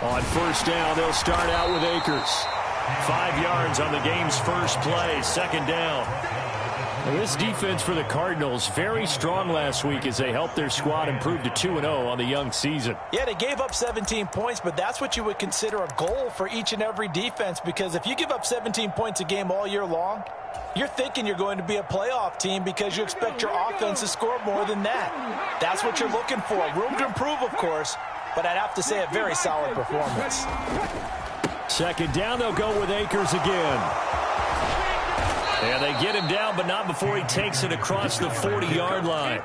On first down, they'll start out with Akers. 5 yards on the game's first play, second down. Now, this defense for the Cardinals, very strong last week as they helped their squad improve to 2-0 on the young season. Yeah, they gave up 17 points, but that's what you would consider a goal for each and every defense, because if you give up 17 points a game all year long, you're thinking you're going to be a playoff team because you expect your offense to score more than that. That's what you're looking for. Room to improve, of course, but I'd have to say a very solid performance. Second down, they'll go with Akers again. And they get him down, but not before he takes it across the 40-yard line.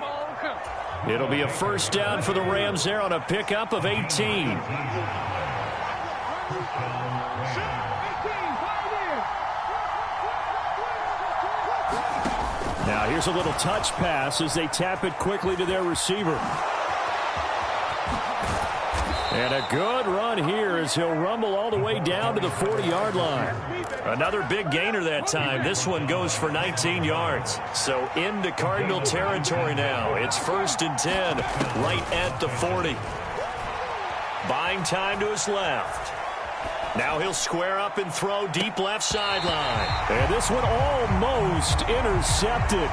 It'll be a first down for the Rams there on a pickup of 18. Now here's a little touch pass as they tap it quickly to their receiver. And a good run here as he'll rumble all the way down to the 40-yard line. Another big gainer that time. This one goes for 19 yards. So into Cardinal territory now. It's 1st and 10 right at the 40. Buying time to his left. Now he'll square up and throw deep left sideline. And this one almost intercepted.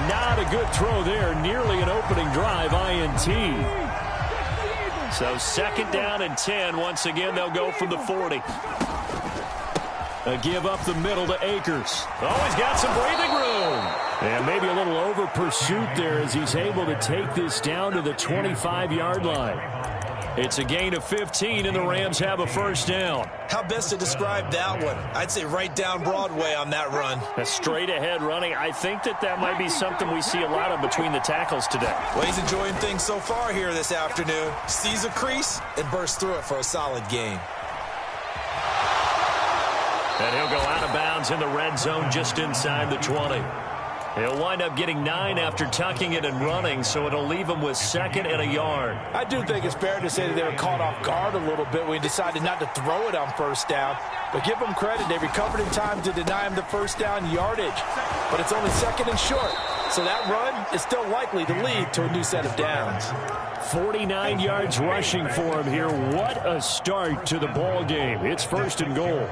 Not a good throw there. Nearly an opening drive INT. So second down and 10. Once again, they'll go from the 40. A give up the middle to Akers. Oh, he's got some breathing room. And maybe a little over pursuit there as he's able to take this down to the 25-yard line. It's a gain of 15, and the Rams have a first down. How best to describe that one? I'd say right down Broadway on that run. A straight-ahead running. I think that might be something we see a lot of between the tackles today. Well, he's enjoying things so far here this afternoon. Sees a crease and bursts through it for a solid gain. And he'll go out of bounds in the red zone just inside the 20. He'll wind up getting 9 after tucking it and running, so it'll leave him with 2nd and a yard. I do think it's fair to say that they were caught off guard a little bit when he decided not to throw it on first down. But give them credit. They recovered in time to deny him the first down yardage. But it's only 2nd and short. So that run is still likely to lead to a new set of downs. 49 yards rushing for him here. What a start to the ball game. It's 1st and goal.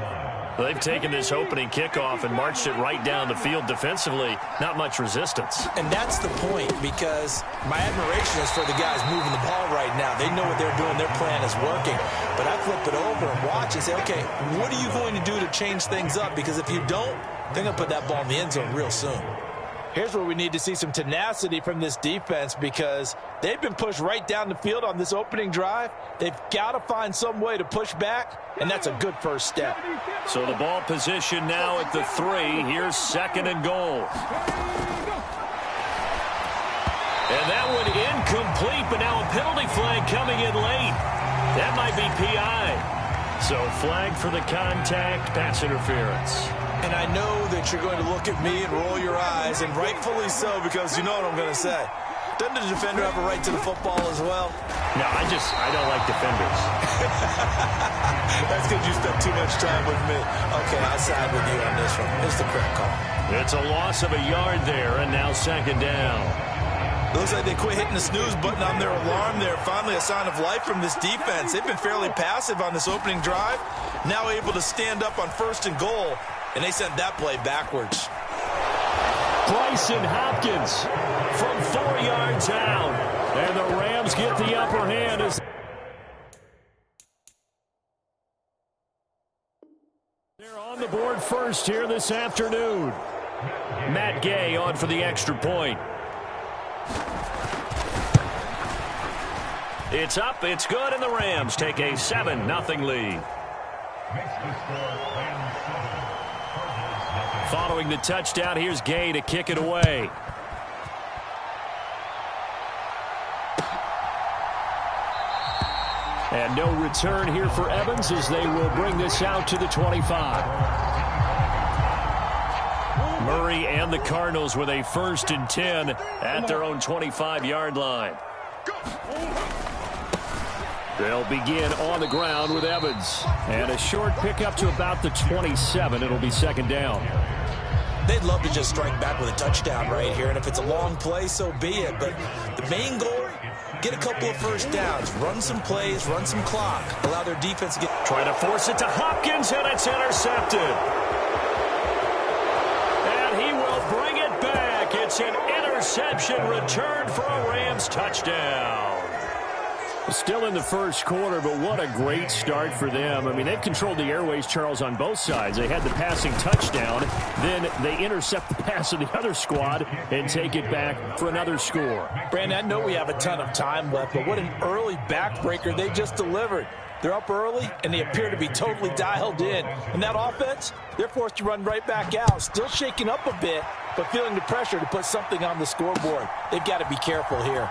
They've taken this opening kickoff and marched it right down the field defensively. Not much resistance. And that's the point, because my admiration is for the guys moving the ball right now. They know what they're doing. Their plan is working. But I flip it over and watch and say, okay, what are you going to do to change things up? Because if you don't, they're going to put that ball in the end zone real soon. Here's where we need to see some tenacity from this defense, because they've been pushed right down the field on this opening drive. They've got to find some way to push back, and that's a good first step. So the ball position now at the 3. Here's 2nd and goal. And that one incomplete, but now a penalty flag coming in late. That might be PI. So flag for the contact, pass interference. And I know that you're going to look at me and roll your eyes, and rightfully so, because you know what I'm going to say. Doesn't the defender have a right to the football as well? No, I don't like defenders. That's because you spent too much time with me. Okay, I'll side with you on this one. It's the correct call. It's a loss of a yard there, and now 2nd down. Looks like they quit hitting the snooze button on their alarm there. Finally a sign of life from this defense. They've been fairly passive on this opening drive. Now able to stand up on 1st and goal. And they sent that play backwards. Bryson Hopkins from 4 yards out. And the Rams get the upper hand as they're on the board first here this afternoon. Matt Gay on for the extra point. It's up, it's good, and the Rams take a 7-0 lead. Following the touchdown, here's Gay to kick it away. And no return here for Evans as they will bring this out to the 25. Murray and the Cardinals with a 1st and 10 at their own 25-yard line. They'll begin on the ground with Evans. And a short pickup to about the 27. It'll be 2nd down. They'd love to just strike back with a touchdown right here. And if it's a long play, so be it. But the main goal get a couple of first downs, run some plays, run some clock, allow their defense to get... Trying to force it to Hopkins, and it's intercepted. And he will bring it back. It's an interception returned for a Rams touchdown. Still in the first quarter, but what a great start for them. I mean, they've controlled the airways, Charles, on both sides. They had the passing touchdown. Then they intercept the pass of the other squad and take it back for another score. Brandon, I know we have a ton of time left, but what an early backbreaker they just delivered. They're up early, and they appear to be totally dialed in. And that offense, they're forced to run right back out. Still shaking up a bit, but feeling the pressure to put something on the scoreboard. They've got to be careful here.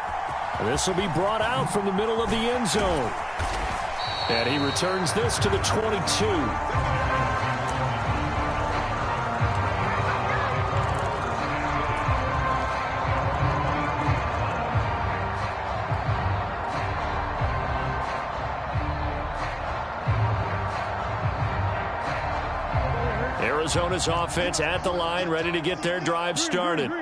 This will be brought out from the middle of the end zone. And he returns this to the 22. Arizona's offense at the line, ready to get their drive started.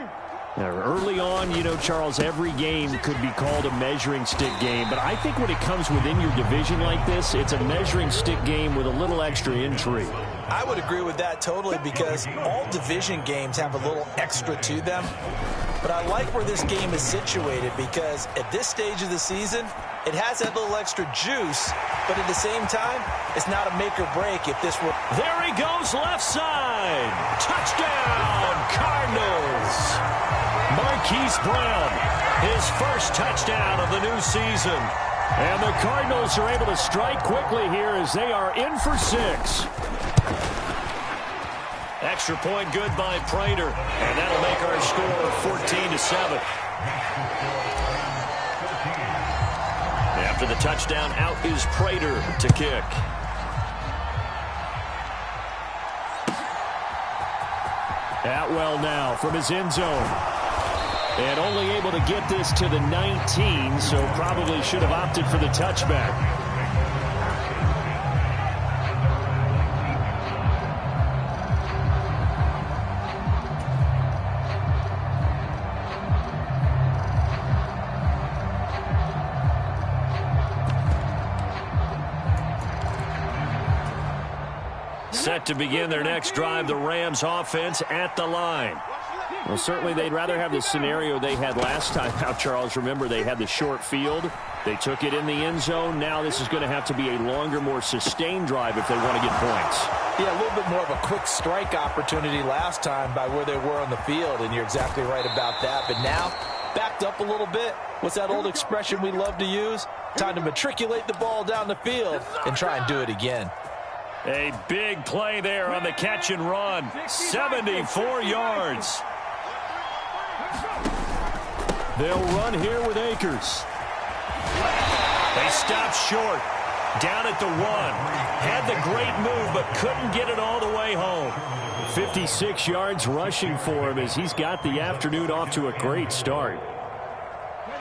Now, early on, you know, Charles, every game could be called a measuring stick game, but I think when it comes within your division like this, it's a measuring stick game with a little extra intrigue. I would agree with that totally, because all division games have a little extra to them. But I like where this game is situated, because at this stage of the season, it has that little extra juice, but at the same time, it's not a make or break if this were... There he goes, left side. Touchdown, Cardinals. Marquise Brown, his first touchdown of the new season. And the Cardinals are able to strike quickly here as they are in for 6. Extra point good by Prater, and that'll make our score 14-7. After the touchdown, out is Prater to kick. Atwell now from his end zone. And only able to get this to the 19, so probably should have opted for the touchback. Set to begin their next drive, the Rams offense at the line. Well, certainly they'd rather have the scenario they had last time out, Charles. Remember, they had the short field. They took it in the end zone. Now this is going to have to be a longer, more sustained drive if they want to get points. Yeah, a little bit more of a quick strike opportunity last time by where they were on the field, and you're exactly right about that. But now, backed up a little bit. What's that old expression we love to use? Time to matriculate the ball down the field and try and do it again. A big play there on the catch and run. 74 yards. They'll run here with Akers. They stopped short. Down at the 1. Had the great move, but couldn't get it all the way home. 56 yards rushing for him as he's got the afternoon off to a great start.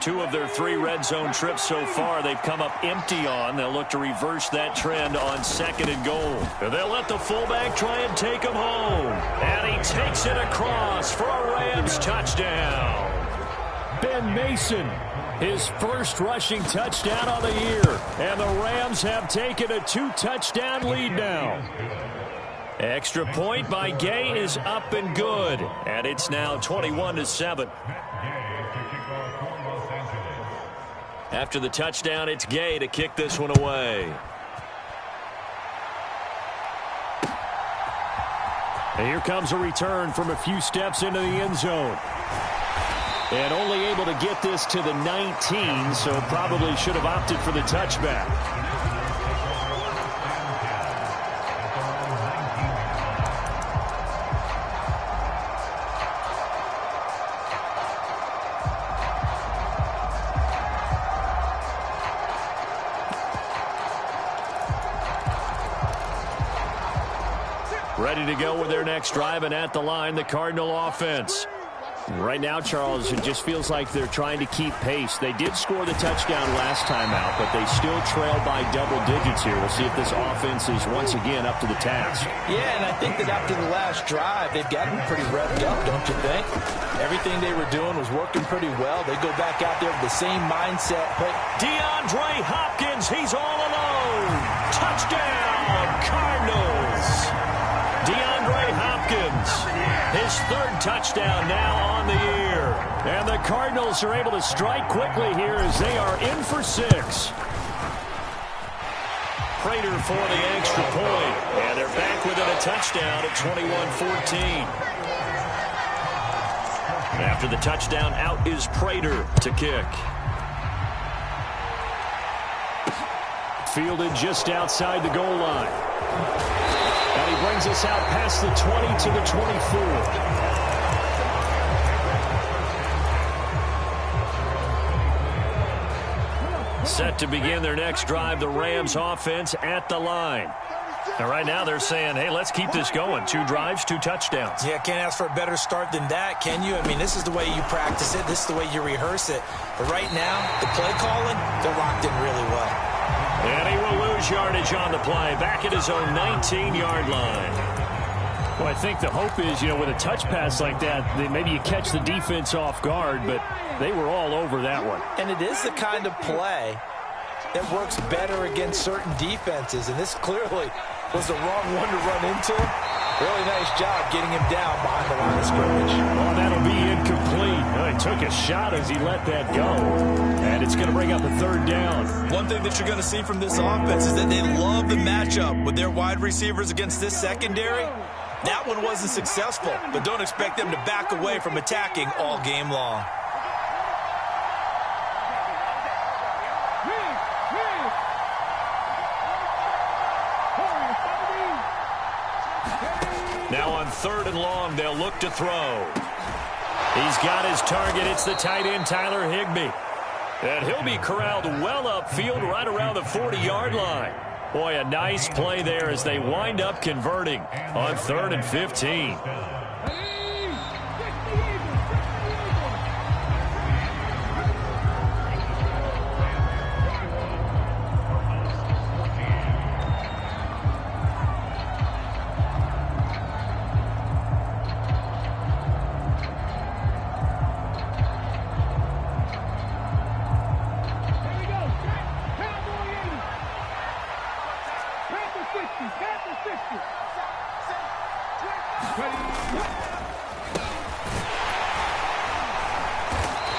2 of their 3 red zone trips so far they've come up empty on. They'll look to reverse that trend on 2nd and goal. They'll let the fullback try and take him home. And he takes it across for a Rams touchdown. Ben Mason, his first rushing touchdown of the year. And the Rams have taken a 2-touchdown lead now. Extra point by Gay is up and good. And it's now 21-7. After the touchdown, it's Gay to kick this one away. And here comes a return from a few steps into the end zone. And only able to get this to the 19, so probably should have opted for the touchback. Ready to go with their next drive, and at the line, the Cardinal offense. Right now, Charles, it just feels like they're trying to keep pace. They did score the touchdown last time out, but they still trail by double digits here. We'll see if this offense is once again up to the task. Yeah, and I think that after the last drive, they've gotten pretty revved up, don't you think? Everything they were doing was working pretty well. They go back out there with the same mindset. But DeAndre Hopkins, he's all alone. Touchdown, Cardinals. DeAndre Hopkins, his third touchdown now on the year. And the Cardinals are able to strike quickly here as they are in for 6. Prater for the extra point. And they're back within a touchdown at 21-14. After the touchdown, out is Prater to kick. Fielded just outside the goal line. And he brings us out past the 20 to the 24. Set to begin their next drive, the Rams offense at the line. And right now they're saying, hey, let's keep this going. 2 drives, 2 touchdowns. Yeah, can't ask for a better start than that, can you? I mean, this is the way you practice it. This is the way you rehearse it. But right now, the play calling, they're locked in really well. And he will lose yardage on the play, back at his own 19-yard line. Well, I think the hope is, with a touch pass like that, maybe you catch the defense off guard, but they were all over that one. And it is the kind of play that works better against certain defenses, and this clearly was the wrong one to run into. Really nice job getting him down behind the line of scrimmage. Well, that'll be incomplete. Well, he took a shot as he let that go, and it's going to bring up a 3rd down. One thing that you're going to see from this offense is that they love the matchup with their wide receivers against this secondary. That one wasn't successful, but don't expect them to back away from attacking all game long. Now on 3rd and long, they'll look to throw. He's got his target. It's the tight end, Tyler Higbee. And he'll be corralled well upfield right around the 40-yard line. Boy, a nice play there as they wind up converting on 3rd and 15.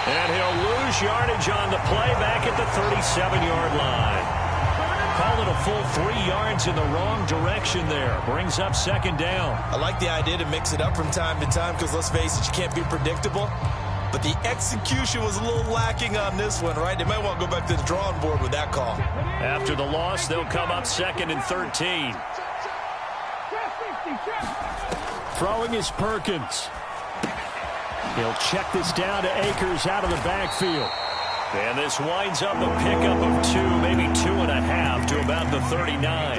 And he'll lose yardage on the play back at the 37-yard line. Call it a full 3 yards in the wrong direction there. Brings up 2nd down. I like the idea to mix it up from time to time because, let's face it, you can't be predictable. But the execution was a little lacking on this one, right? They might want to go back to the drawing board with that call. After the loss, they'll come up 2nd and 13. Throwing is Perkins. He'll check this down to Akers out of the backfield. And this winds up a pickup of 2, maybe 2.5 to about the 39.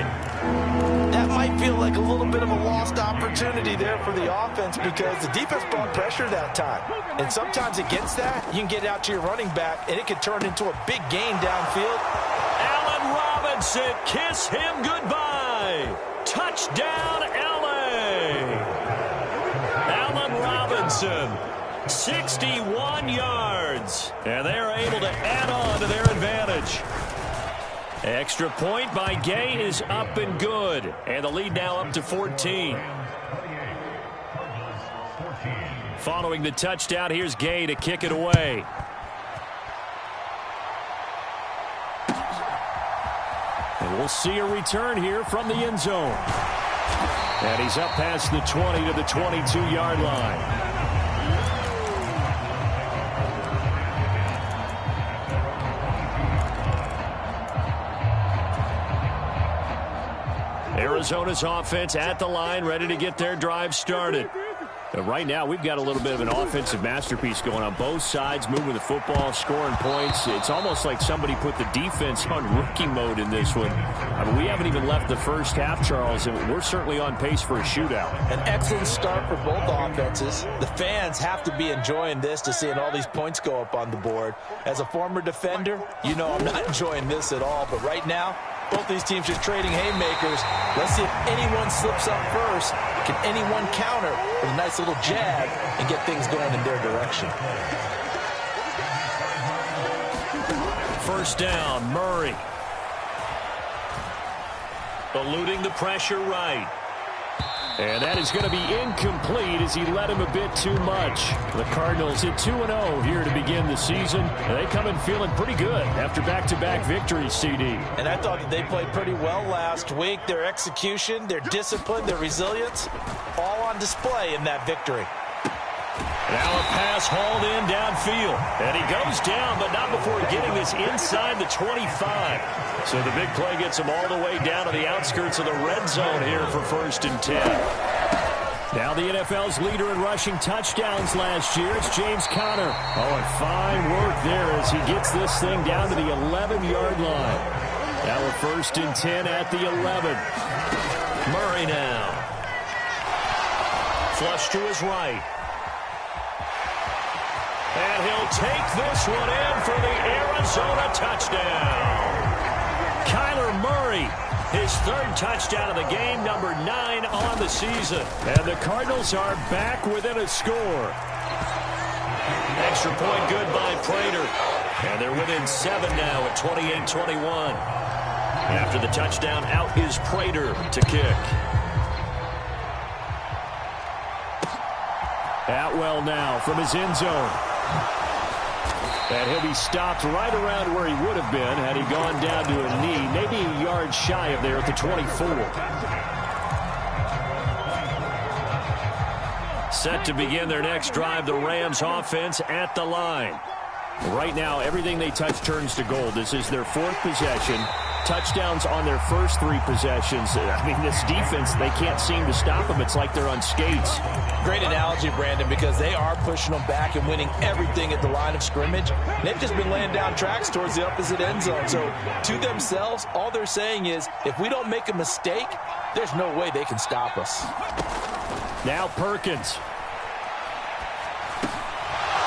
That might feel like a little bit of a lost opportunity there for the offense because the defense brought pressure that time. And sometimes against that, you can get out to your running back, and it could turn into a big gain downfield. Allen Robinson, kiss him goodbye. Touchdown, LA. Allen Robinson, 61 yards. And they're able to add on to their advantage. Extra point by Gay is up and good. And the lead now up to 14. Following the touchdown, here's Gay to kick it away. And we'll see a return here from the end zone. And he's up past the 20 to the 22-yard line. Arizona's offense at the line, ready to get their drive started. Right now, we've got a little bit of an offensive masterpiece going on both sides, moving the football, scoring points. It's almost like somebody put the defense on rookie mode in this one. I mean, we haven't even left the first half, Charles, and we're certainly on pace for a shootout. An excellent start for both offenses. The fans have to be enjoying this to seeing all these points go up on the board. As a former defender, you know I'm not enjoying this at all, but right now, Both these teams just trading haymakers. Let's see if anyone slips up first. Can anyone counter with a nice little jab and get things going in their direction? First down, Murray. Eluding the pressure right. And that is going to be incomplete as he led him a bit too much. The Cardinals at 2-0 here to begin the season. And they come in feeling pretty good after back-to-back victories, CD. And I thought that they played pretty well last week. Their execution, their discipline, their resilience, all on display in that victory. Now a pass hauled in downfield. And he goes down, but not before getting this inside the 25. So the big play gets him all the way down to the outskirts of the red zone here for 1st and 10. Now the NFL's leader in rushing touchdowns last year, it's James Conner. Oh, and fine work there as he gets this thing down to the 11-yard line. Now a 1st and 10 at the 11. Murray now. Flush to his right. And he'll take this one in for the Arizona touchdown. Kyler Murray, his 3rd touchdown of the game, number 9 on the season. And the Cardinals are back within a score. Extra point good by Prater. And they're within 7 now at 28-21. After the touchdown, out is Prater to kick. Atwell now from his end zone. And he'll be stopped right around where he would have been had he gone down to a knee, maybe a yard shy of there at the 24. Set to begin their next drive, the Rams offense at the line. Right now, everything they touch turns to gold. This is their 4th possession. Touchdowns on their first 3 possessions. I mean, this defense, they can't seem to stop them. It's like they're on skates. Great analogy, Brandon, because they are pushing them back and winning everything at the line of scrimmage. They've just been laying down tracks towards the opposite end zone. So to themselves, all they're saying is, if we don't make a mistake, there's no way they can stop us. Now Perkins.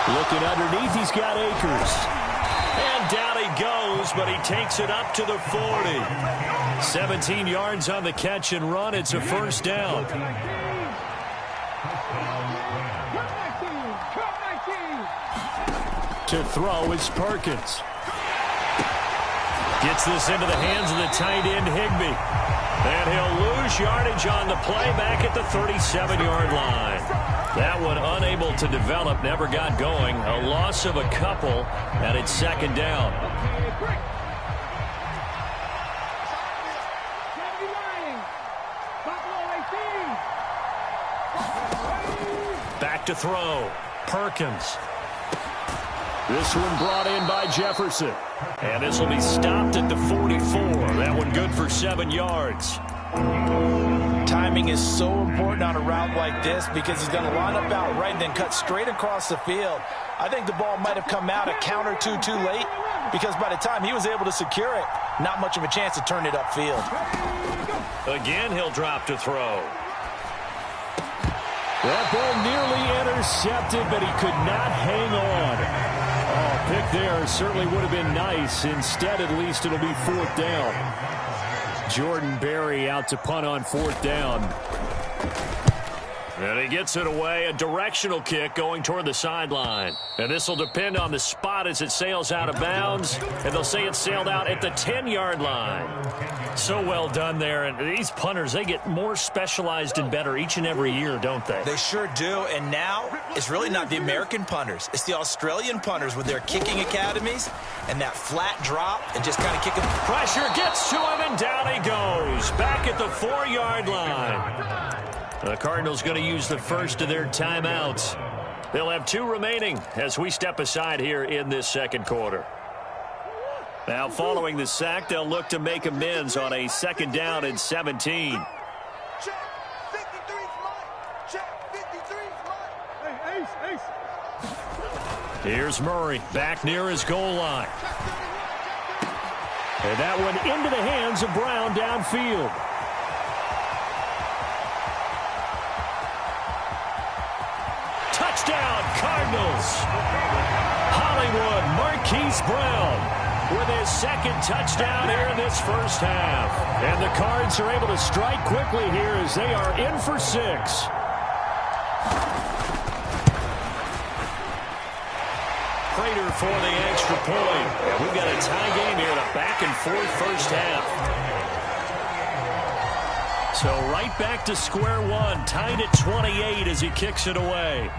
Looking underneath, he's got Akers. And down he goes, but he takes it up to the 40. 17 yards on the catch and run. It's a 1st down. To throw is Perkins. Gets this into the hands of the tight end, Higbee. And he'll lose yardage on the play back at the 37-yard line. That one unable to develop, never got going. A loss of a couple, and it's 2nd down. Back to throw. Perkins. This one brought in by Jefferson. And this will be stopped at the 44. That one good for 7 yards. Timing is so important on a route like this because he's going to line up out right and then cut straight across the field. I think the ball might have come out a count or two too late because by the time he was able to secure it, not much of a chance to turn it upfield. Again, he'll drop to throw. That ball nearly intercepted, but he could not hang on. Oh, pick there certainly would have been nice. Instead, at least it'll be 4th down. Jordan Berry out to punt on 4th down. And he gets it away. A directional kick going toward the sideline. And this will depend on the spot as it sails out of bounds. And they'll say it sailed out at the 10-yard line. So well done there. And these punters, they get more specialized and better each and every year, don't they? They sure do. And now it's really not the American punters. It's the Australian punters with their kicking academies and that flat drop and just kind of kicking. Pressure gets to him, and down he goes. Back at the 4-yard line. The Cardinals going to use the first of their timeouts. They'll have 2 remaining as we step aside here in this 2nd quarter. Now following the sack, they'll look to make amends on a 2nd down and 17. Check 53 flight. Check 53 flight. Hey, ace. Here's Murray back near his goal line. And that one into the hands of Brown downfield. Touchdown, Cardinals. Hollywood Marquise Brown. with his second touchdown here in this first half. And the Cards are able to strike quickly here as they are in for 6. Prater for the extra point. And we've got a tie game here in a back-and-forth first half. So right back to square one, tied at 28 as he kicks it away.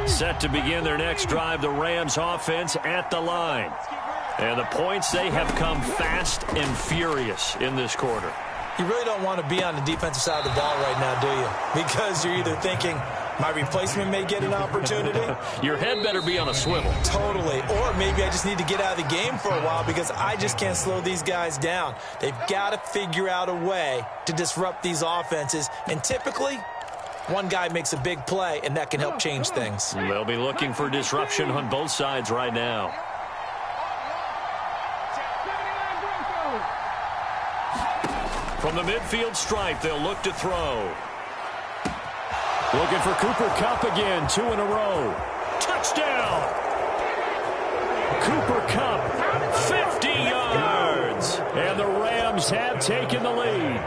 Set to begin their next drive, the Rams offense at the line. And the points, they have come fast and furious in this quarter. You really don't want to be on the defensive side of the ball right now, do you? Because you're either thinking, my replacement may get an opportunity. Your head better be on a swivel. Totally. Or maybe I just need to get out of the game for a while because I just can't slow these guys down. They've got to figure out a way to disrupt these offenses. And typically, one guy makes a big play, and that can help change things. They'll be looking for disruption on both sides right now. From the midfield stripe, they'll look to throw. Looking for Cooper Kupp again, 2 in a row. Touchdown! Cooper Kupp, 50 yards. And the Rams have taken the lead.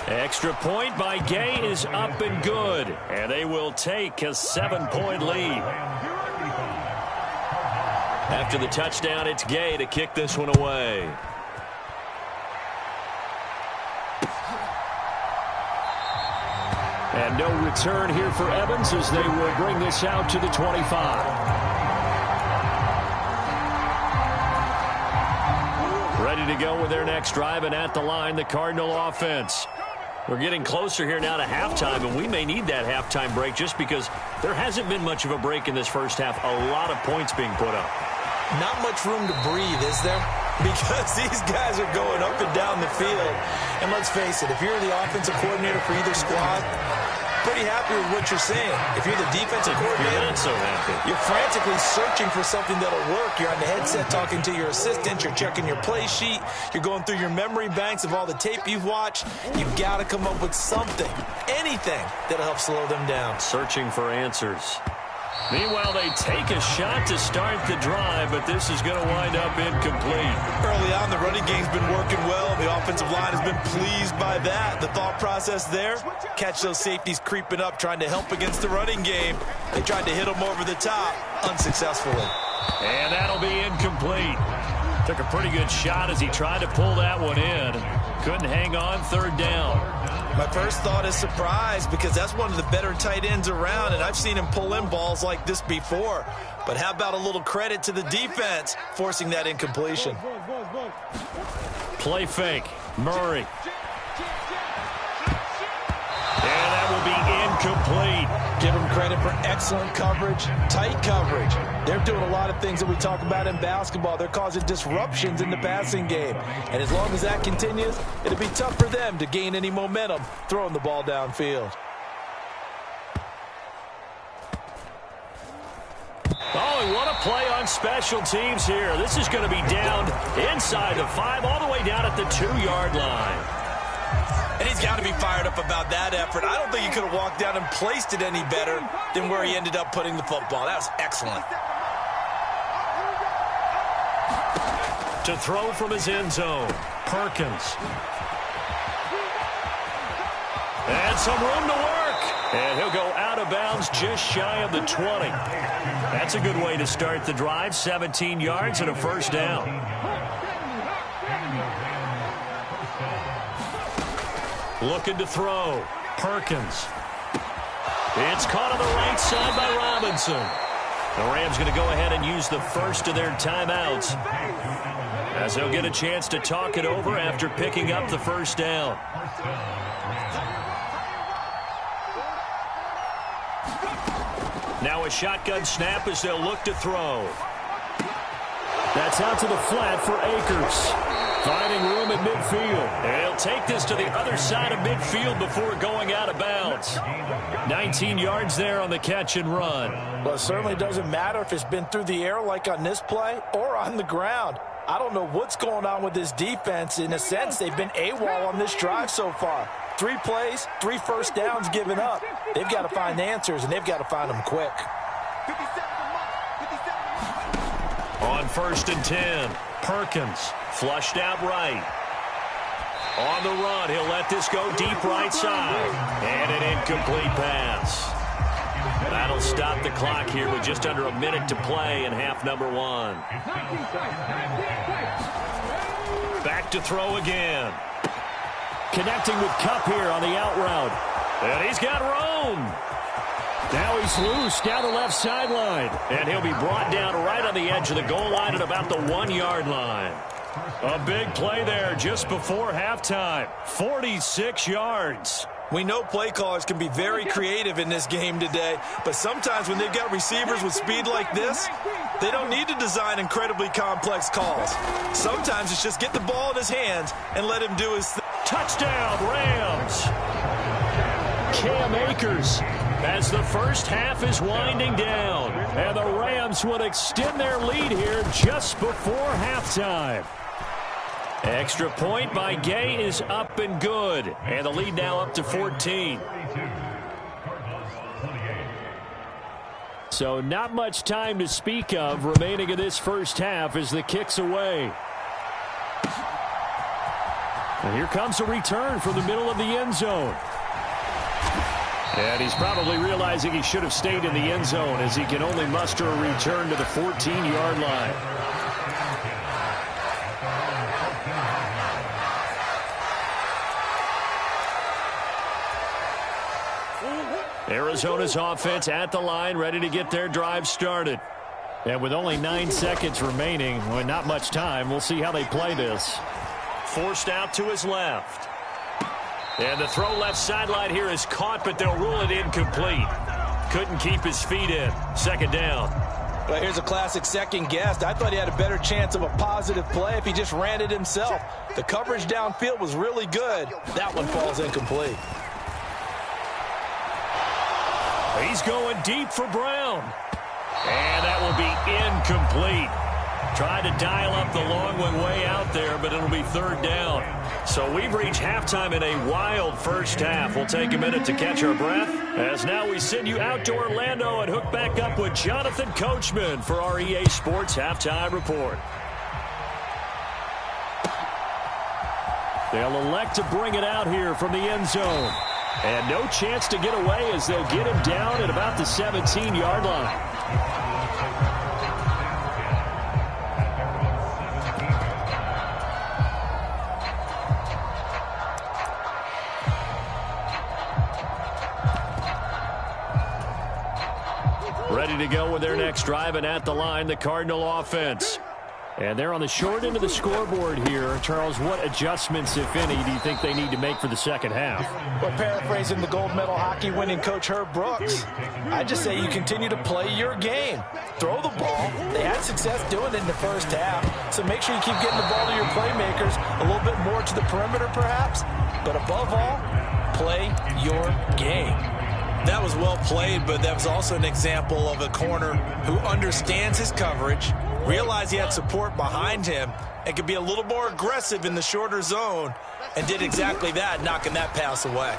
Extra point by Gay is up and good. And they will take a 7-point lead. After the touchdown, it's Gay to kick this one away. And no return here for Evans as they will bring this out to the 25. Ready to go with their next drive, and at the line, the Cardinal offense. We're getting closer here now to halftime, and we may need that halftime break just because there hasn't been much of a break in this first half. A lot of points being put up. Not much room to breathe, is there? Because these guys are going up and down the field. And let's face it, if you're the offensive coordinator for either squad, pretty happy with what you're saying. If you're the defensive coordinator, you're not so happy. You're frantically searching for something that'll work. You're on the headset talking to your assistant. You're checking your play sheet. You're going through your memory banks of all the tape you've watched. You've got to come up with something, anything that'll help slow them down. Searching for answers. Meanwhile, they take a shot to start the drive, but this is going to wind up incomplete. Early on, the running game's been working well. The offensive line has been pleased by that. The thought process there, catch those safeties creeping up, trying to help against the running game. They tried to hit them over the top, unsuccessfully. And that'll be incomplete. Took a pretty good shot as he tried to pull that one in. Couldn't hang on, 3rd down. My first thought is surprise because that's one of the better tight ends around, and I've seen him pull in balls like this before. But how about a little credit to the defense forcing that incompletion? Play fake. Murray. And that will be incomplete. Give them credit for excellent coverage, tight coverage. They're doing a lot of things that we talk about in basketball. They're causing disruptions in the passing game. And as long as that continues, it'll be tough for them to gain any momentum throwing the ball downfield. Oh, and what a play on special teams here. This is going to be down inside the 5, all the way down at the 2-yard line. And he's got to be fired up about that effort. I don't think he could have walked down and placed it any better than where he ended up putting the football. That was excellent. To throw from his end zone, Perkins. And some room to work. And he'll go out of bounds just shy of the 20. That's a good way to start the drive. 17 yards and a 1st down. Looking to throw. Perkins. It's caught on the right side by Robinson. The Rams going to go ahead and use the first of their timeouts, as they'll get a chance to talk it over after picking up the 1st down. Now a shotgun snap as they'll look to throw. That's out to the flat for Akers. Finding room at midfield. And he'll take this to the other side of midfield before going out of bounds. 19 yards there on the catch and run. Well, it certainly doesn't matter if it's been through the air like on this play or on the ground. I don't know what's going on with this defense. In a sense, they've been AWOL on this drive so far. 3 plays, 3 first downs given up. They've got to find answers, and they've got to find them quick. On 1st and 10, Perkins flushed out right. On the run, he'll let this go deep right side. And an incomplete pass. That'll stop the clock here with just under a minute to play in half number 1. Back to throw again. Connecting with Kupp here on the out route. And he's got room. Now he's loose down the left sideline. And he'll be brought down right on the edge of the goal line at about the 1-yard line. A big play there just before halftime. 46 yards. We know play callers can be very creative in this game today, but sometimes when they've got receivers with speed like this, they don't need to design incredibly complex calls. Sometimes it's just get the ball in his hands and let him do his thing. Touchdown, Rams. Cam Akers as the first half is winding down. And the Rams will extend their lead here just before halftime. Extra point by Gay is up and good. And the lead now up to 14. So not much time to speak of remaining in this first half as the kick's away. And here comes a return from the middle of the end zone. And he's probably realizing he should have stayed in the end zone as he can only muster a return to the 14-yard line. Arizona's offense at the line, ready to get their drive started. And with only 9 seconds remaining, well, not much time, we'll see how they play this. Forced out to his left. And the throw left sideline here is caught, but they'll rule it incomplete. Couldn't keep his feet in. 2nd down. Well, here's a classic second guess. I thought he had a better chance of a positive play if he just ran it himself. The coverage downfield was really good. That one falls incomplete. He's going deep for Brown. And that will be incomplete. Tried to dial up the long one way out there, but it'll be 3rd down. So we've reached halftime in a wild first half. We'll take a minute to catch our breath, as now we send you out to Orlando and hook back up with Jonathan Coachman for our EA Sports Halftime Report. They'll elect to bring it out here from the end zone. And no chance to get away as they'll get him down at about the 17-yard line. Ready to go with their next drive, and at the line, the Cardinal offense. And they're on the short end of the scoreboard here. Charles, what adjustments, if any, do you think they need to make for the second half? Well, paraphrasing the gold medal hockey winning coach Herb Brooks, I just say you continue to play your game. Throw the ball. They had success doing it in the first half, so make sure you keep getting the ball to your playmakers, a little bit more to the perimeter perhaps, but above all, play your game. That was well played, but that was also an example of a corner who understands his coverage, realized he had support behind him, and could be a little more aggressive in the shorter zone, and did exactly that, knocking that pass away.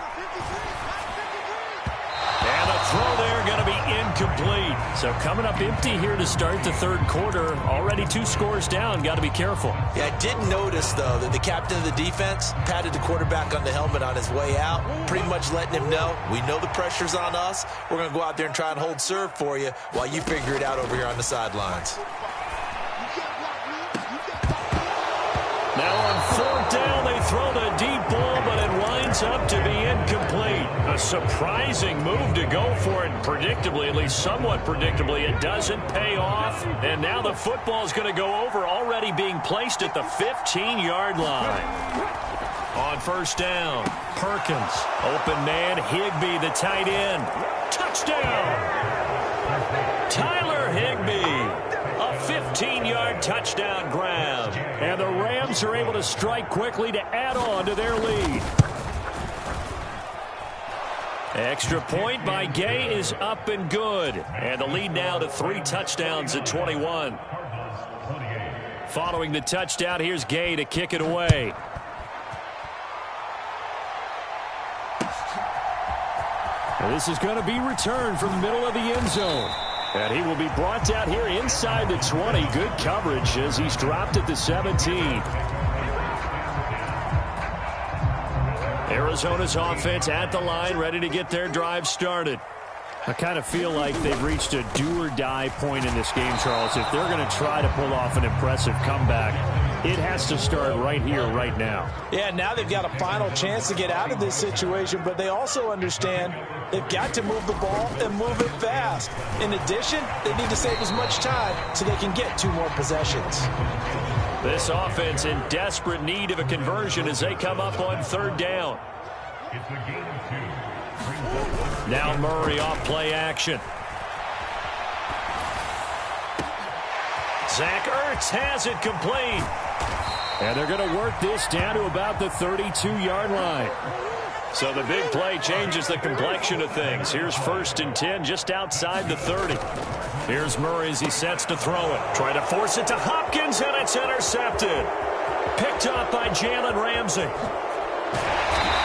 And the throw there going to be incomplete. So coming up empty here to start the 3rd quarter. Already 2 scores down. Got to be careful. Yeah, I did notice, though, that the captain of the defense patted the quarterback on the helmet on his way out, pretty much letting him know, we know the pressure's on us. We're going to go out there and try and hold serve for you while you figure it out over here on the sidelines. Now on 4th down, they throw the deep ball, but it winds up to be incomplete. A surprising move to go for it. Predictably, at least somewhat predictably, it doesn't pay off. And now the football is going to go over, already being placed at the 15-yard line. On 1st down, Perkins, open man, Higbee, the tight end. Touchdown! Tyler Higbee. A 15-yard touchdown grab. And the Rams are able to strike quickly to add on to their lead. Extra point by Gay is up and good. And the lead now to 3 touchdowns at 21. Following the touchdown, here's Gay to kick it away. And this is going to be returned from the middle of the end zone. And he will be brought down here inside the 20. Good coverage as he's dropped at the 17. Arizona's offense at the line, ready to get their drive started. I kind of feel like they've reached a do-or-die point in this game, Charles. If they're going to try to pull off an impressive comeback, it has to start right here, right now. Yeah, now they've got a final chance to get out of this situation, but they also understand they've got to move the ball and move it fast. In addition, they need to save as much time so they can get 2 more possessions. This offense in desperate need of a conversion as they come up on 3rd down. It's a gain of 2. Now Murray off play action. Zach Ertz has it complete. And they're going to work this down to about the 32-yard line. So the big play changes the complexion of things. Here's 1st and 10 just outside the 30. Here's Murray as he sets to throw it. Try to force it to Hopkins, and it's intercepted. Picked up by Jalen Ramsey.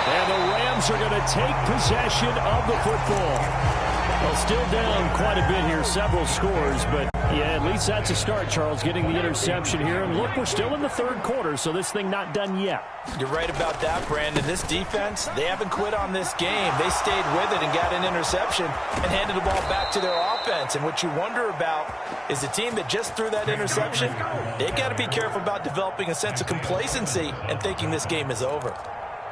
And the Rams are going to take possession of the football. Well, still down quite a bit here, several scores, but yeah, at least that's a start, Charles, getting the interception here. And look, we're still in the 3rd quarter, so this thing not done yet. You're right about that, Brandon. This defense, they haven't quit on this game. They stayed with it and got an interception and handed the ball back to their offense. And what you wonder about is the team that just threw that interception, they got to be careful about developing a sense of complacency and thinking this game is over.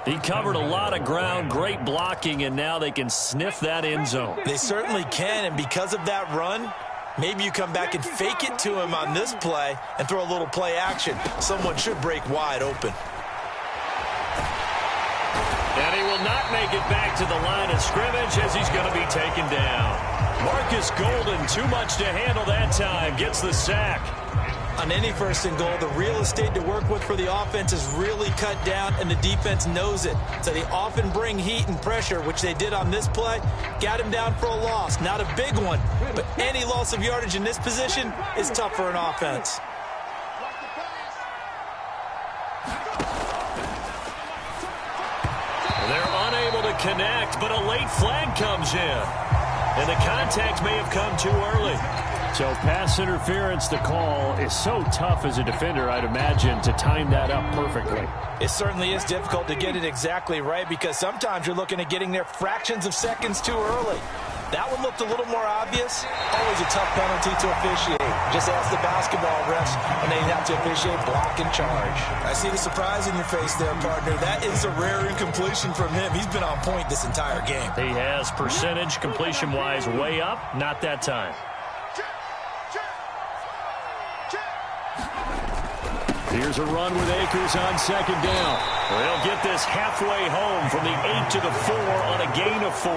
He covered a lot of ground, great blocking, and now they can sniff that end zone. They certainly can, and because of that run, maybe you come back and fake it to him on this play and throw a little play action. Someone should break wide open. And he will not make it back to the line of scrimmage as he's going to be taken down. Marcus Golden, too much to handle that time, gets the sack. On any 1st and goal, the real estate to work with for the offense is really cut down, and the defense knows it. So they often bring heat and pressure, which they did on this play. Got him down for a loss. Not a big one, but any loss of yardage in this position is tough for an offense. They're unable to connect, but a late flag comes in. And the contact may have come too early. So pass interference, the call is so tough as a defender, I'd imagine, to time that up perfectly. It certainly is difficult to get it exactly right because sometimes you're looking at getting there fractions of seconds too early. That one looked a little more obvious. Always a tough penalty to officiate. Just ask the basketball refs when they have to officiate block and charge. I see the surprise in your face there, partner. That is a rare incompletion from him. He's been on point this entire game. He has percentage completion-wise way up. Not that time. Here's a run with Akers on 2nd down. They'll get this halfway home from the 8 to the 4 on a gain of 4.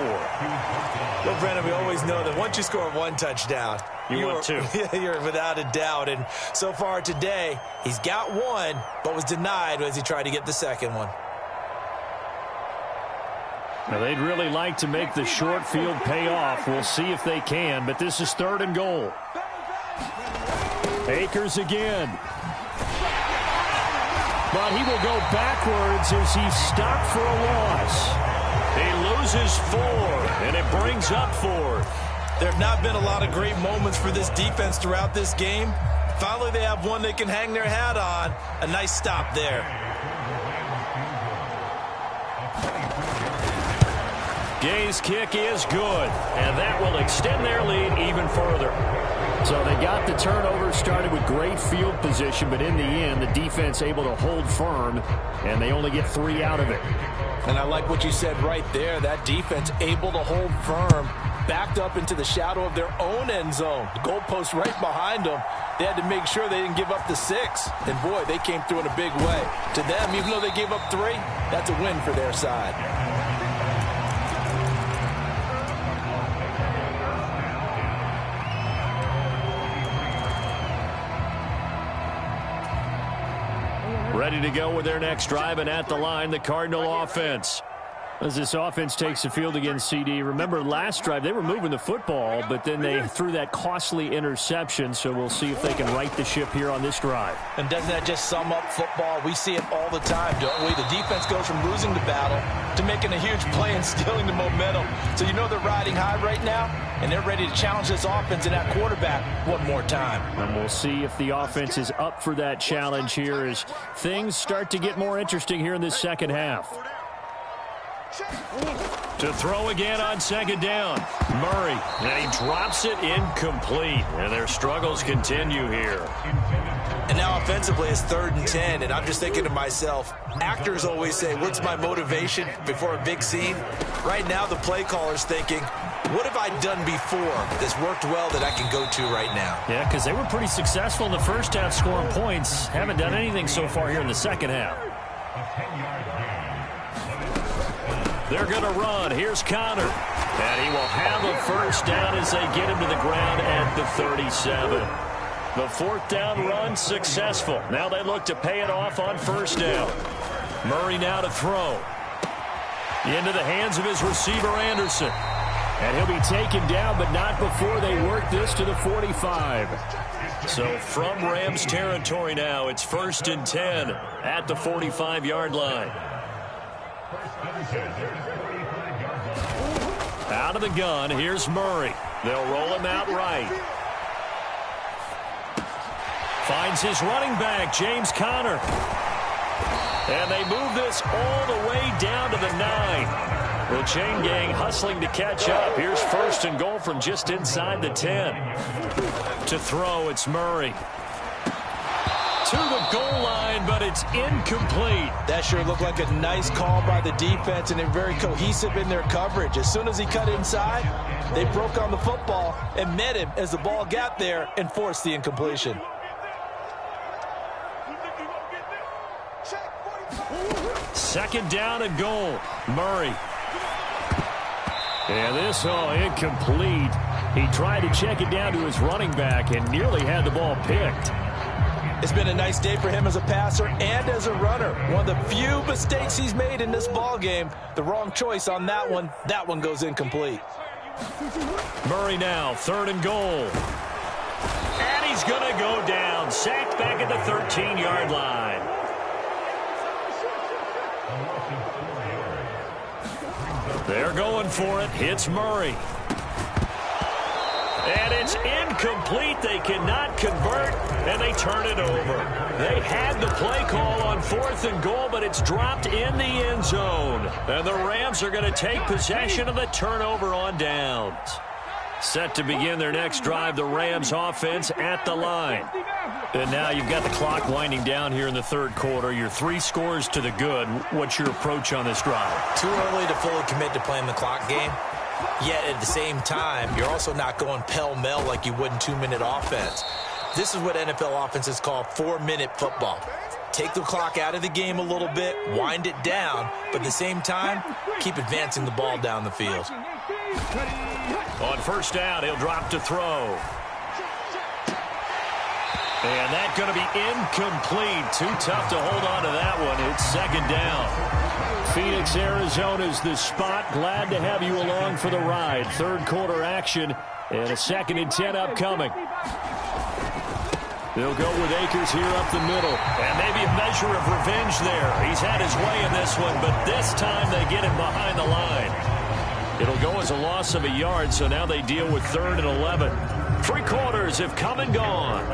Well, Brandon, we always know that once you score 1 touchdown, you want 2. You're without a doubt. And so far today, he's got 1, but was denied as he tried to get the 2nd one. Now, they'd really like to make the short field pay off. We'll see if they can, but this is 3rd and goal. Akers again. But he will go backwards as he's stopped for a loss. He loses 4, and it brings up 4th. There have not been a lot of great moments for this defense throughout this game. Finally, they have one they can hang their hat on. A nice stop there. Gay's kick is good, and that will extend their lead even further. So they got the turnover, started with great field position, but in the end, the defense able to hold firm, and they only get 3 out of it. And I like what you said right there. That defense able to hold firm, backed up into the shadow of their own end zone. The goalpost right behind them. They had to make sure they didn't give up the 6. And, boy, they came through in a big way. To them, even though they gave up 3, that's a win for their side. Ready to go with their next drive, and at the line, the Cardinal offense. As this offense takes the field against CD, remember last drive they were moving the football, but then they threw that costly interception, so we'll see if they can right the ship here on this drive. And doesn't that just sum up football? We see it all the time, don't we? The defense goes from losing the battle to making a huge play and stealing the momentum. So you know they're riding high right now, and they're ready to challenge this offense and that quarterback one more time. And we'll see if the offense is up for that challenge here as things start to get more interesting here in this second half. To throw again on second down. Murray, and he drops it incomplete. And their struggles continue here. And now offensively it's 3rd and 10, and I'm just thinking to myself, actors always say, what's my motivation before a big scene? Right now the play caller's thinking, what have I done before that's worked well that I can go to right now? Yeah, because they were pretty successful in the first half scoring points. Haven't done anything so far here in the second half. They're going to run. Here's Connor. And he will have a first down as they get him to the ground at the 37. The 4th down run successful. Now they look to pay it off on first down. Murray now to throw. Into the hands of his receiver, Anderson. And he'll be taken down, but not before they work this to the 45. So from Rams territory now, it's 1st and 10 at the 45-yard line. Out of the gun, here's Murray. They'll roll him out right. Finds his running back, James Conner. And they move this all the way down to the 9. The chain gang hustling to catch up. Here's 1st and goal from just inside the 10. To throw, it's Murray. To the goal line, but it's incomplete. That sure looked like a nice call by the defense, and they're very cohesive in their coverage. As soon as he cut inside, they broke on the football and met him as the ball got there and forced the incompletion. Second down and goal. Murray. And this, incomplete. He tried to check it down to his running back and nearly had the ball picked. It's been a nice day for him as a passer and as a runner. One of the few mistakes he's made in this ball game. The wrong choice on that one. That one goes incomplete. Murray now, 3rd and goal. And he's going to go down. Sacked back at the 13-yard line. They're going for it. Hits Murray. And it's incomplete. They cannot convert, and they turn it over. They had the play call on 4th and goal, but it's dropped in the end zone. And the Rams are going to take possession of the turnover on downs. Set to begin their next drive, the Rams offense at the line. And now you've got the clock winding down here in the 3rd quarter. You're 3 scores to the good. What's your approach on this drive? Too early to fully commit to playing the clock game. Yet at the same time, you're also not going pell-mell like you would in 2-minute offense. This is what NFL offenses call 4-minute football. Take the clock out of the game a little bit, wind it down, but at the same time, keep advancing the ball down the field. On first down, he'll drop to throw. And that's going to be incomplete. Too tough to hold on to that one. It's 2nd down. Phoenix, Arizona's the spot. Glad to have you along for the ride. 3rd quarter action and a 2nd and 10 upcoming. They'll go with Akers here up the middle. And maybe a measure of revenge there. He's had his way in this one, but this time they get him behind the line. It'll go as a loss of a yard, so now they deal with 3rd and 11. 3 quarters have come and gone.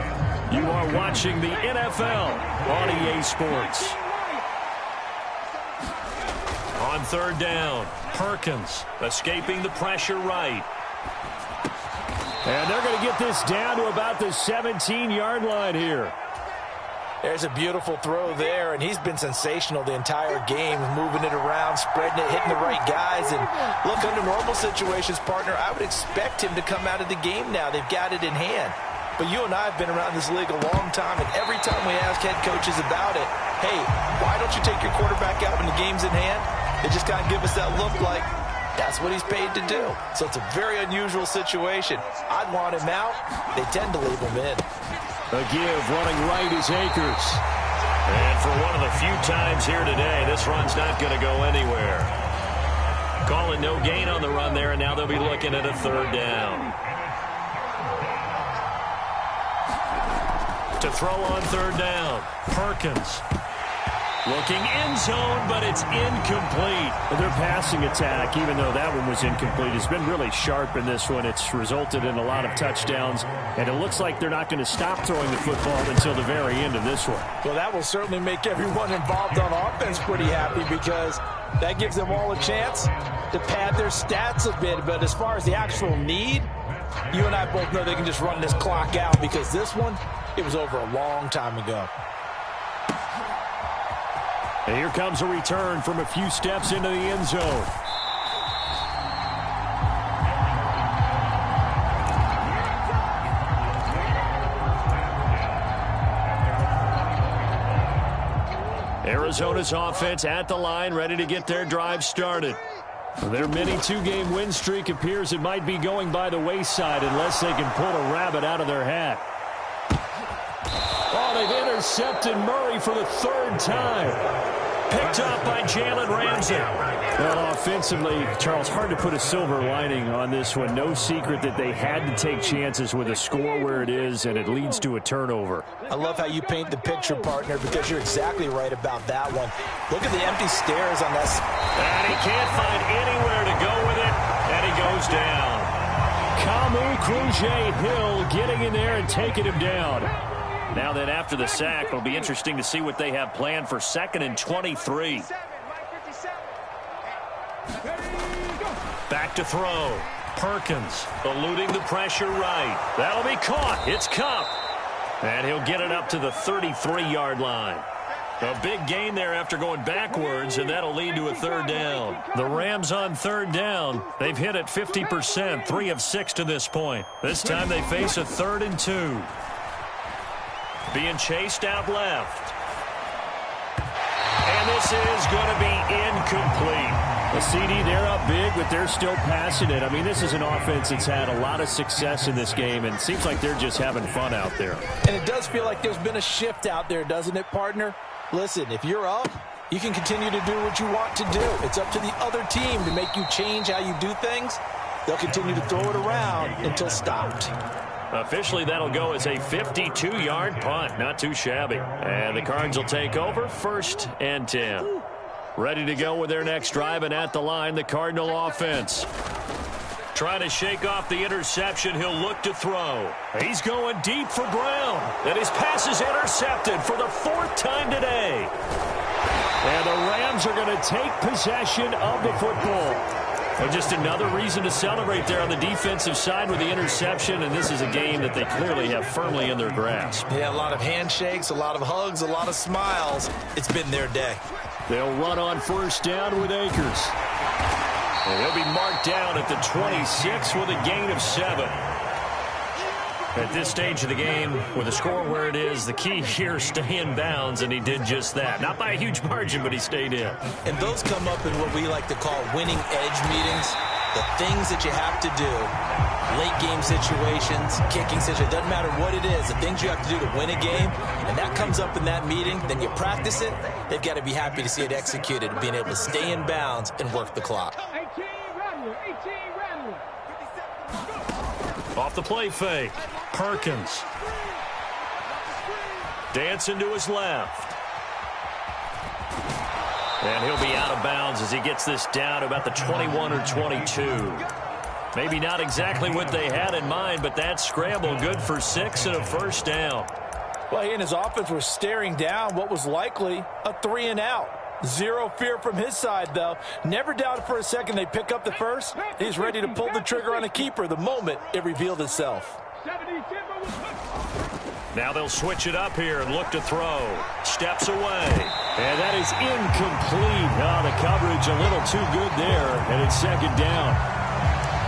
You are watching the NFL on EA Sports. On 3rd down, Perkins escaping the pressure right. And they're going to get this down to about the 17-yard line here. There's a beautiful throw there, and he's been sensational the entire game, moving it around, spreading it, hitting the right guys. And look, under normal situations, partner, I would expect him to come out of the game now. They've got it in hand. But you and I have been around this league a long time, and every time we ask head coaches about it, hey, why don't you take your quarterback out when the game's in hand? They just kind of give us that look like that's what he's paid to do. So it's a very unusual situation. I'd want him out. They tend to leave him in. A give running right is Akers. And for one of the few times here today, this run's not going to go anywhere. Calling no gain on the run there, and now they'll be looking at a third down. To throw on third down, Perkins. Looking end zone, but it's incomplete. Their passing attack, even though that one was incomplete, has been really sharp in this one. It's resulted in a lot of touchdowns, and it looks like they're not going to stop throwing the football until the very end of this one. Well, that will certainly make everyone involved on offense pretty happy because that gives them all a chance to pad their stats a bit. But as far as the actual need, you and I both know they can just run this clock out because this one, it was over a long time ago. And here comes a return from a few steps into the end zone. Arizona's offense at the line, ready to get their drive started. Their mini two-game win streak appears it might be going by the wayside unless they can pull a rabbit out of their hat. Oh, they've intercepted Murray for the third time. Picked up by Jalen Ramsey. Well, offensively, Charles, hard to put a silver lining on this one. No secret that they had to take chances with a score where it is, and it leads to a turnover. I love how you paint the picture, partner, because you're exactly right about that one. Look at the empty stairs on that. And he can't find anywhere to go with it, and he goes down. Kamu Krujay-Hill getting in there and taking him down. Now then, after the sack, it'll be interesting to see what they have planned for 2nd and 23. Back to throw. Perkins eluding the pressure right. That'll be caught. It's Cup. And he'll get it up to the 33-yard line. A big gain there after going backwards, and that'll lead to a third down. The Rams on third down. They've hit it 50%, 3 of 6 to this point. This time they face a 3rd and 2. Being chased out left. And this is going to be incomplete. The CD, they're up big, but they're still passing it. I mean, this is an offense that's had a lot of success in this game, and it seems like they're just having fun out there. And it does feel like there's been a shift out there, doesn't it, partner? Listen, if you're up, you can continue to do what you want to do. It's up to the other team to make you change how you do things. They'll continue to throw it around until stopped. Officially, that'll go as a 52-yard punt. Not too shabby. And the Cards will take over 1st and 10. Ready to go with their next drive, and at the line, the Cardinal offense. Trying to shake off the interception. He'll look to throw. He's going deep for Brown. And his pass is intercepted for the 4th time today. And the Rams are going to take possession of the football. Well, just another reason to celebrate there on the defensive side with the interception, and this is a game that they clearly have firmly in their grasp. Yeah, a lot of handshakes, a lot of hugs, a lot of smiles. It's been their day. They'll run on 1st down with Akers. And he'll be marked down at the 26 with a gain of 7. At this stage of the game, with a score where it is, the key here, stay in bounds, and he did just that. Not by a huge margin, but he stayed in. And those come up in what we like to call winning edge meetings. The things that you have to do, late game situations, kicking situations, doesn't matter what it is, the things you have to do to win a game, and that comes up in that meeting, then you practice it, they've got to be happy to see it executed, being able to stay in bounds and work the clock. Off the play fake, Perkins. Dancing to his left. And he'll be out of bounds as he gets this down to about the 21 or 22. Maybe not exactly what they had in mind, but that scramble good for 6 and a 1st down. Well, he and his offense were staring down what was likely a 3 and out. Zero fear from his side, though. Never doubted for a second they pick up the first. He's ready to pull the trigger on a keeper the moment it revealed itself. Now they'll switch it up here and look to throw. Steps away. And that is incomplete. Oh, the coverage a little too good there, and it's 2nd down.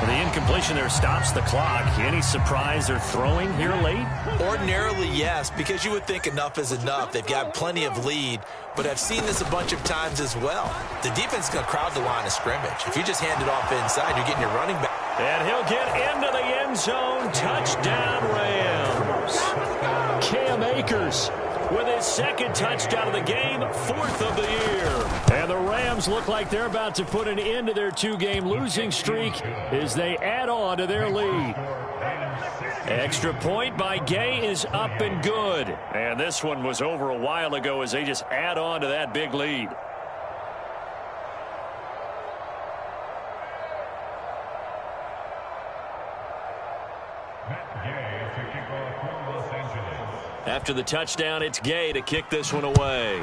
The incompletion there stops the clock. Any surprise they're throwing here late? Ordinarily, yes, because you would think enough is enough. They've got plenty of lead, but I've seen this a bunch of times as well. The defense is going to crowd the line of scrimmage. If you just hand it off inside, you're getting your running back. And he'll get into the end zone. Touchdown, Rams. Cam Akers with his second touchdown of the game, 4th of the year. And the Rams look like they're about to put an end to their 2-game losing streak as they add on to their lead. Extra point by Gay is up and good. And this one was over a while ago as they just add on to that big lead. After the touchdown, it's Gay to kick this one away.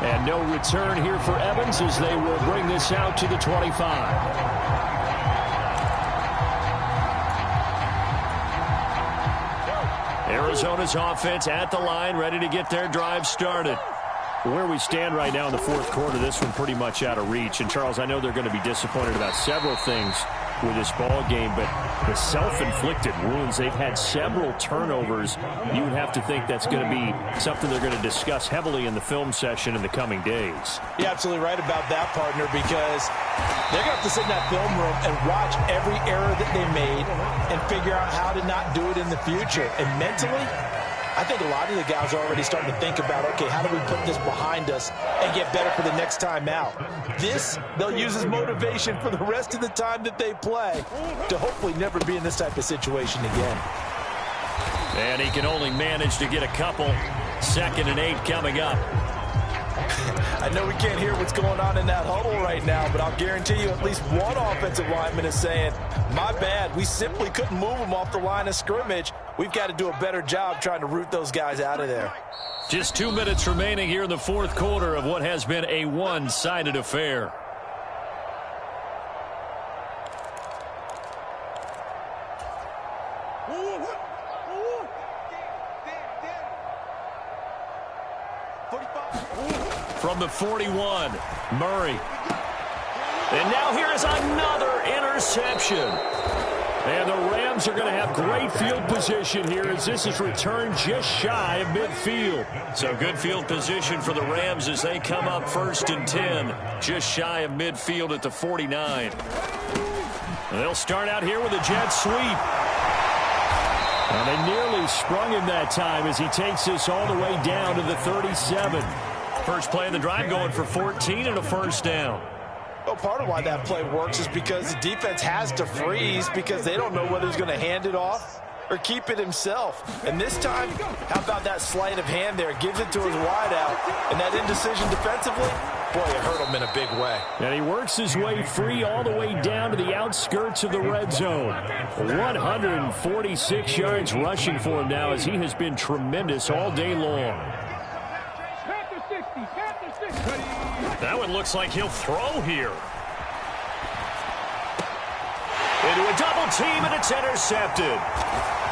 And no return here for Evans as they will bring this out to the 25. Arizona's offense at the line, ready to get their drive started. Where we stand right now in the fourth quarter, this one pretty much out of reach. And, Charles, I know they're going to be disappointed about several things with this ball game, but the self-inflicted wounds, they've had several turnovers. You would have to think that's going to be something they're going to discuss heavily in the film session in the coming days. You're absolutely right about that, partner, because they're going to have to sit in that film room and watch every error that they made and figure out how to not do it in the future. And mentally, I think a lot of the guys are already starting to think about, okay, how do we put this behind us and get better for the next time out? This, they'll use as motivation for the rest of the time that they play to hopefully never be in this type of situation again. And he can only manage to get a couple. 2nd and 8 coming up. I know we can't hear what's going on in that huddle right now, but I'll guarantee you at least one offensive lineman is saying, my bad, we simply couldn't move them off the line of scrimmage. We've got to do a better job trying to root those guys out of there. Just 2 minutes remaining here in the fourth quarter of what has been a one-sided affair. From the 41, Murray. And now here is another interception. And the Rams are going to have great field position here as this is returned just shy of midfield. So good field position for the Rams as they come up 1st and 10, just shy of midfield at the 49. And they'll start out here with a jet sweep. And they nearly sprung him that time as he takes this all the way down to the 37. First play of the drive going for 14 and a first down. Well, part of why that play works is because the defense has to freeze because they don't know whether he's going to hand it off or keep it himself. And this time, how about that sleight of hand there? Gives it to his wideout. And that indecision defensively, boy, it hurt him in a big way. And he works his way free all the way down to the outskirts of the red zone. 146 yards rushing for him now as he has been tremendous all day long. That one looks like he'll throw here. Into a double team, and it's intercepted.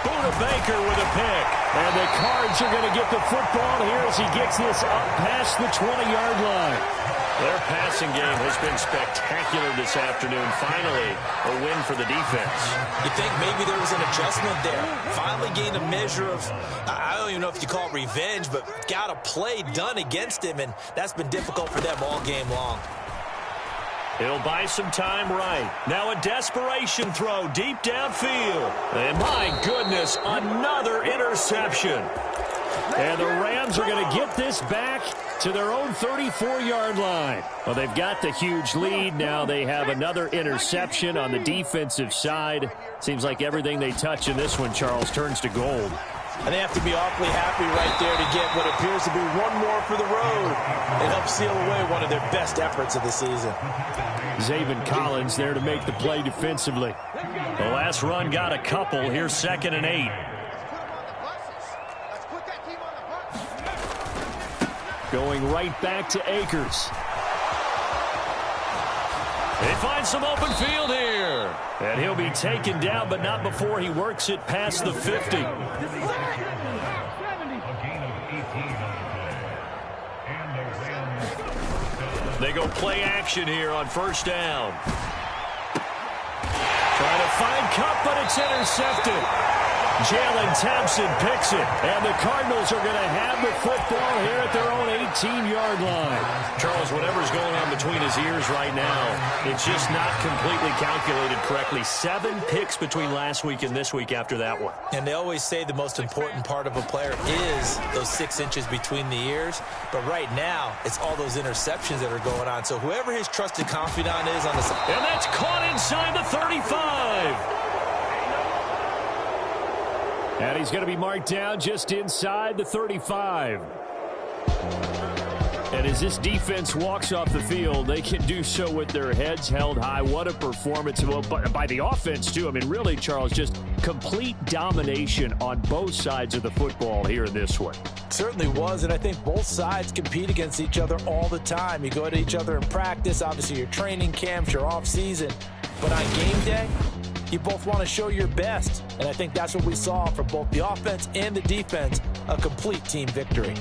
Buda Baker with a pick. And the Cards are going to get the football here as he gets this up past the 20-yard line. Their passing game has been spectacular this afternoon. Finally, a win for the defense. You think maybe there was an adjustment there. Finally gained a measure of, I don't even know if you call it revenge, but got a play done against him, and that's been difficult for them all game long. He'll buy some time right. Now a desperation throw deep downfield. And my goodness, another interception. And the Rams are going to get this back to their own 34-yard line. Well, they've got the huge lead. Now they have another interception on the defensive side. Seems like everything they touch in this one, Charles, turns to gold. And they have to be awfully happy right there to get what appears to be one more for the road. It helps seal away one of their best efforts of the season. Zaven Collins there to make the play defensively. The last run got a couple. Here's 2nd and 8. Going right back to Akers. They find some open field here. And he'll be taken down, but not before he works it past the 50. They go play action here on first down. Trying to find Cup, but it's intercepted. Jalen Thompson picks it, and the Cardinals are going to have the football here at their own 18-yard line. Charles, whatever's going on between his ears right now, it's just not completely calculated correctly. 7 picks between last week and this week after that one. And they always say the most important part of a player is those 6 inches between the ears. But right now, it's all those interceptions that are going on. So whoever his trusted confidant is on the side. And that's caught inside the 35. And he's going to be marked down just inside the 35. And as this defense walks off the field, they can do so with their heads held high. What a performance by the offense, too. I mean, really, Charles, just complete domination on both sides of the football here in this one. Certainly was, and I think both sides compete against each other all the time. You go to each other in practice, obviously your training camps, your off-season. But on game day, you both want to show your best. And I think that's what we saw from both the offense and the defense, a complete team victory.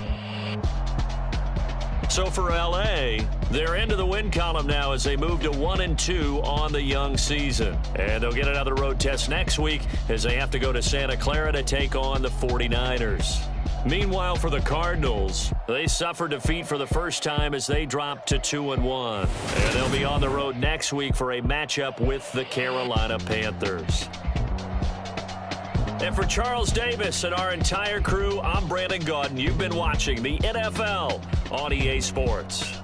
So for L.A., they're into the win column now as they move to 1-2 on the young season. And they'll get another road test next week as they have to go to Santa Clara to take on the 49ers. Meanwhile, for the Cardinals, they suffered defeat for the first time as they dropped to 2-1. And they'll be on the road next week for a matchup with the Carolina Panthers. And for Charles Davis and our entire crew, I'm Brandon Gaudin. You've been watching the NFL on EA Sports.